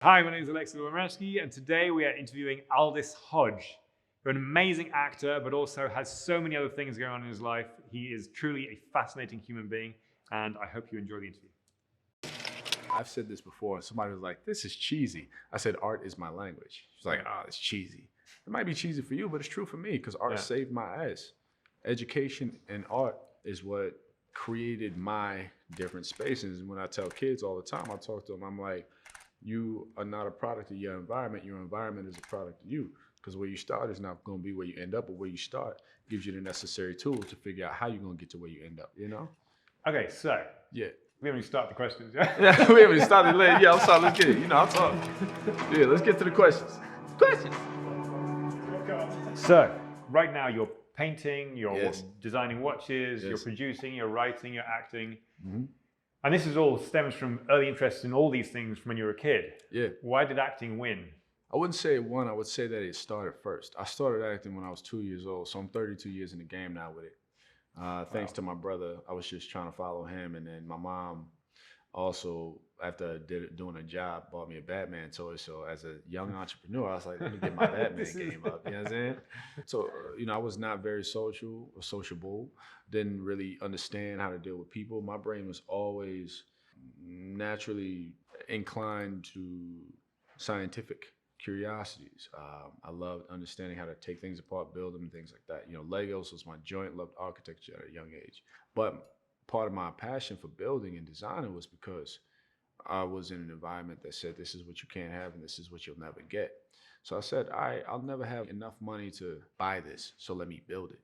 Hi, my name is Alexis Wamrowski, and today we are interviewing Aldis Hodge, who's an amazing actor, but also has so many other things going on in his life. He is truly a fascinating human being, and I hope you enjoy the interview. I've said this before, and somebody was like, "This is cheesy." I said, "Art is my language." She's like, "Oh, it's cheesy." It might be cheesy for you, but it's true for me because art saved my ass. Education and art is what created my different spaces. And when I tell kids all the time, I talk to them, I'm like, you are not a product of your environment. Your environment is a product of you. Because where you start is not going to be where you end up, but where you start gives you the necessary tools to figure out how you're going to get to where you end up, you know? Okay, so Yeah. we haven't even started the questions yet. Yeah, we haven't started late. Yeah, I'm sorry. Let's get it. You know, I'll talk. Yeah, let's get to the questions. Questions. So, right now you're painting, you're Yes. designing watches, you're Yes. producing, you're writing, you're acting. Mm-hmm. And this is all stems from early interest in all these things from when you were a kid. Yeah. Why did acting win? I wouldn't say it won. I would say that it started first. I started acting when I was 2 years old, so I'm 32 years in the game now with it. Thanks to my brother, I was just trying to follow him, and then my mom also, after doing a job, bought me a Batman toy. So as a young entrepreneur, I was like, let me get my Batman game up. You know what I'm saying? So, I was not very social or sociable. Didn't really understand how to deal with people. My brain was always naturally inclined to scientific curiosities. I loved understanding how to take things apart, build them, and things like that. Legos was my joint. Loved architecture at a young age. But part of my passion for building and designing was because I was in an environment that said, this is what you can't have and this is what you'll never get. So I said, I'll never have enough money to buy this, so let me build it.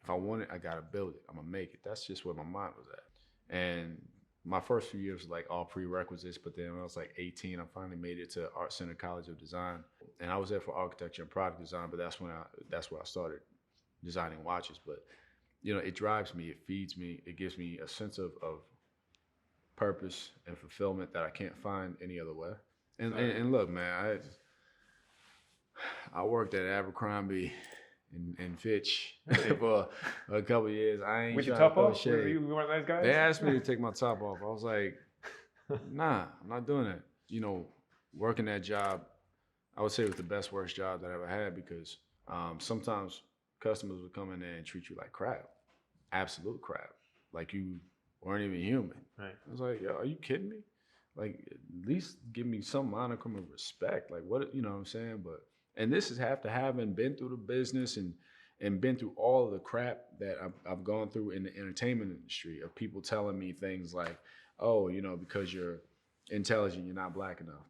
If I want it, I gotta build it. I'm gonna make it. That's just where my mind was at. And my first few years was like all prerequisites, but then when I was like 18, I finally made it to Art Center College of Design. And I was there for architecture and product design, but that's where I started designing watches. But it drives me, it feeds me, it gives me a sense of purpose and fulfillment that I can't find any other way. And look, man, I worked at Abercrombie and Fitch for a couple of years. I ain't With your trying top to throw off? shade. You one of those guys? They asked me to take my top off. I was like, nah, I'm not doing that. Working that job, I would say it was the best worst job that I ever had because sometimes customers would come in there and treat you like crap, absolute crap, like you weren't even human. Right. I was like, yo, are you kidding me? Like, at least give me some modicum of respect. Like, what, you know what I'm saying? And this is after having been through the business and been through all of the crap that I've gone through in the entertainment industry of people telling me things like, oh, because you're intelligent, you're not black enough.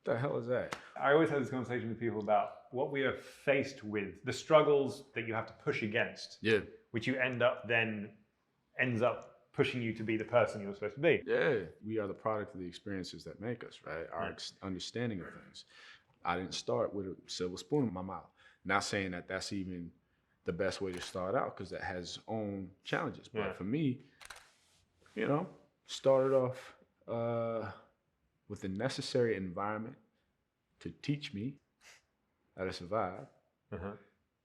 What the hell is that? I always have this conversation with people about what we are faced with, the struggles that you have to push against, Yeah. which you ends up pushing you to be the person you're supposed to be. Yeah, we are the product of the experiences that make us, right? Our understanding of things. I didn't start with a silver spoon in my mouth. Not saying that that's even the best way to start out because that has its own challenges. But for me, started off with the necessary environment to teach me how to survive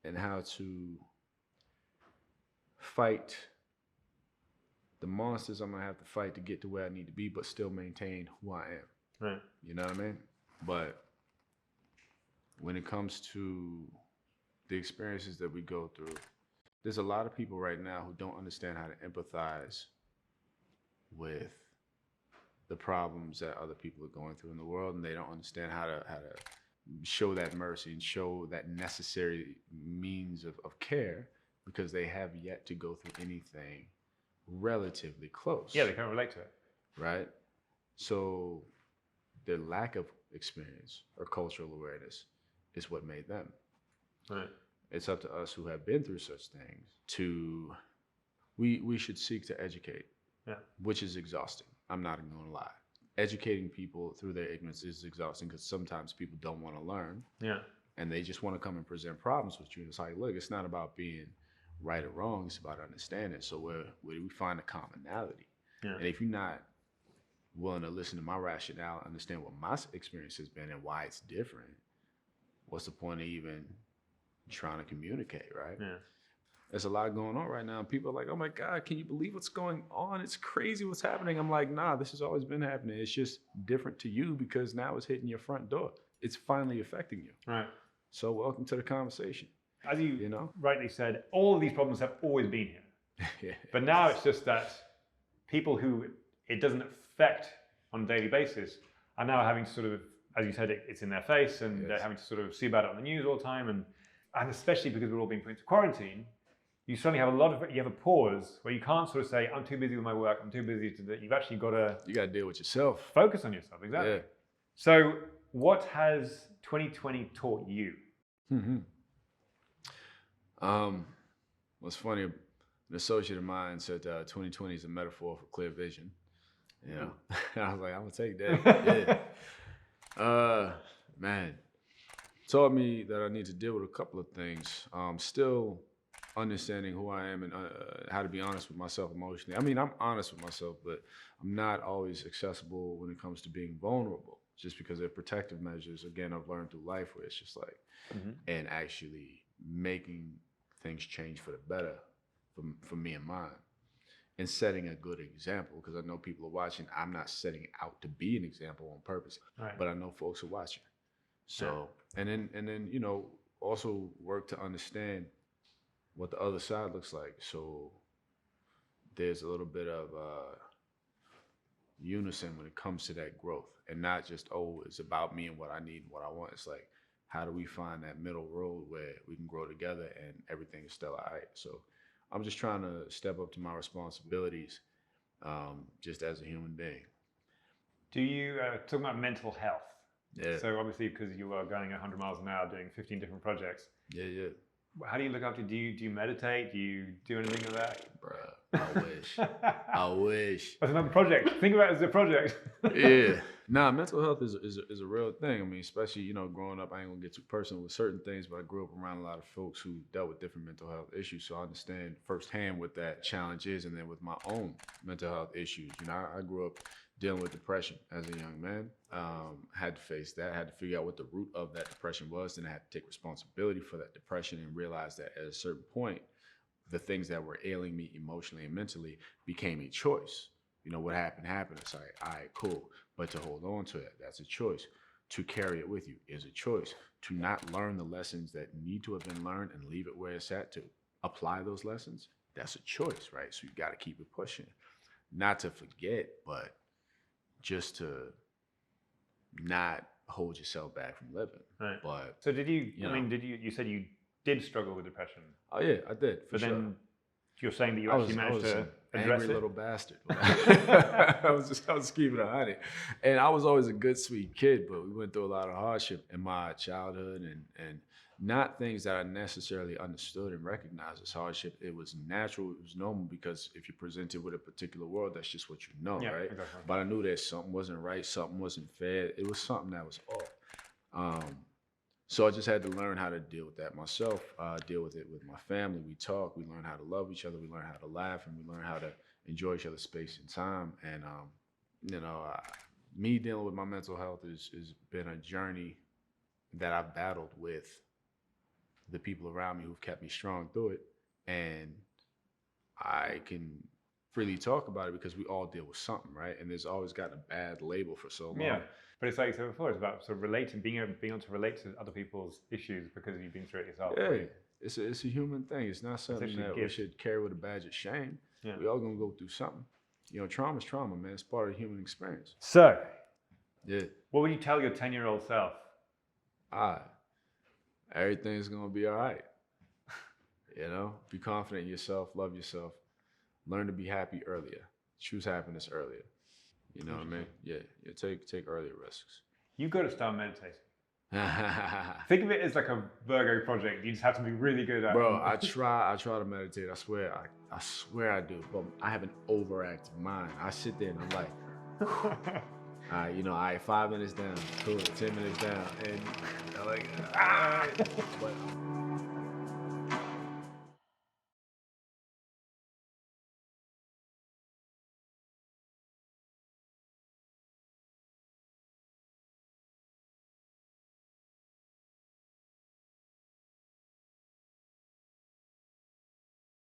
and how to fight the monsters I'm gonna have to fight to get to where I need to be, but still maintain who I am. Right. You know what I mean? But when it comes to the experiences that we go through, there's a lot of people right now who don't understand how to empathize with the problems that other people are going through in the world, and they don't understand how to show that mercy and show that necessary means of care because they have yet to go through anything relatively close. Yeah, they can't relate to it. Right? So their lack of experience or cultural awareness is what made them. Right. It's up to us who have been through such things to, we should seek to educate, which is exhausting. I'm not even gonna lie. Educating people through their ignorance is exhausting because sometimes people don't want to learn. Yeah. And they just want to come and present problems with you. And it's like, look, it's not about being right or wrong. It's about understanding. So where do we find a commonality? Yeah. And if you're not willing to listen to my rationale, understand what my experience has been and why it's different, what's the point of even trying to communicate, right? Yeah. there's a lot going on right now. People are like, oh my God, can you believe what's going on? It's crazy what's happening. I'm like, nah, this has always been happening. It's just different to you because now it's hitting your front door. It's finally affecting you. Right. So welcome to the conversation. As you, You know? rightly said, all of these problems have always been here. Yeah. But now it's just that people who it doesn't affect on a daily basis are now having to sort of, as you said, it's in their face, and they're having to sort of see about it on the news all the time. And especially because we're all being put into quarantine, you suddenly have you have a pause where you can't sort of say, I'm too busy with my work, I'm too busy to do. You've actually got to... You got to deal with yourself. Focus on yourself, exactly. Yeah. So what has 2020 taught you? What's funny, an associate of mine said 2020 is a metaphor for clear vision. You know, I was like, I'm gonna take that. Yeah. Man, taught me that I need to deal with a couple of things. Still understanding who I am and how to be honest with myself emotionally. I mean, I'm honest with myself, but I'm not always accessible when it comes to being vulnerable, just because they're protective measures. Again, I've learned through life where it's just like, and actually making things change for the better for me and mine, and setting a good example, because I know people are watching. I'm not setting out to be an example on purpose, but I know folks are watching. So, and then, you know, also work to understand what the other side looks like. So there's a little bit of unison when it comes to that growth, and not just, oh, it's about me and what I need and what I want. It's like, how do we find that middle road where we can grow together and everything is still all right? So I'm just trying to step up to my responsibilities, just as a human being. Do you, talking about mental health? Yeah. So obviously, because you are going 100 miles an hour doing 15 different projects. Yeah. How do you look after? Do you meditate? Do you do anything of that? Bruh, I wish. I wish. That's another project. Think about it as a project. Yeah. Nah, mental health is a real thing. I mean, especially, you know, growing up, I ain't gonna get too personal with certain things, but I grew up around a lot of folks who dealt with different mental health issues. So I understand firsthand what that challenge is, and then with my own mental health issues. You know, I grew up dealing with depression as a young man. Had to face that, had to figure out what the root of that depression was, and I had to take responsibility for that depression and realize that at a certain point, the things that were ailing me emotionally and mentally became a choice. You know, what happened. It's like, all right, cool. But to hold on to it, that's a choice. To carry it with you is a choice. To not learn the lessons that need to have been learned and leave it where it's at, to apply those lessons, that's a choice, right? So you got to keep it pushing. Not to forget, but just to not hold yourself back from living. Right. But so did you, you said you did struggle with depression. Oh yeah, I did. But sure. then you're saying that you actually managed to address angry it? Little bastard. I was keeping it 100. And I was always a good, sweet kid, but we went through a lot of hardship in my childhood, and not things that I necessarily understood and recognized as hardship. It was natural, it was normal, because if you're presented with a particular world, that's just what you know, right? Exactly. But I knew that something wasn't right, something wasn't fair. It was something that was off. So I just had to learn how to deal with that myself, deal with it with my family. We talk, we learn how to love each other, we learn how to laugh, and we learn how to enjoy each other's space and time. And, me dealing with my mental health has been a journey that I've battled with the people around me who've kept me strong through it. And I can freely talk about it because we all deal with something, right? And there's always gotten a bad label for so long. Yeah. But it's like you said before, it's about sort of relating, being able to relate to other people's issues because you've been through it yourself. Yeah, right? it's a human thing. It's not something that we should carry with a badge of shame. Yeah. We all gonna go through something. You know, trauma's trauma, man. It's part of the human experience. So, yeah, what would you tell your 10-year-old self? Everything's gonna be all right. You know, be confident in yourself, love yourself, learn to be happy earlier, choose happiness earlier. You know what I mean? Yeah, take earlier risks. You've got to start meditating. Think of it as like a Virgo project. You just have to be really good at it. Bro, I try to meditate. I swear I do. But I have an overactive mind. I sit there and I'm like, 5 minutes down, cool, 10 minutes down, and I'm like, but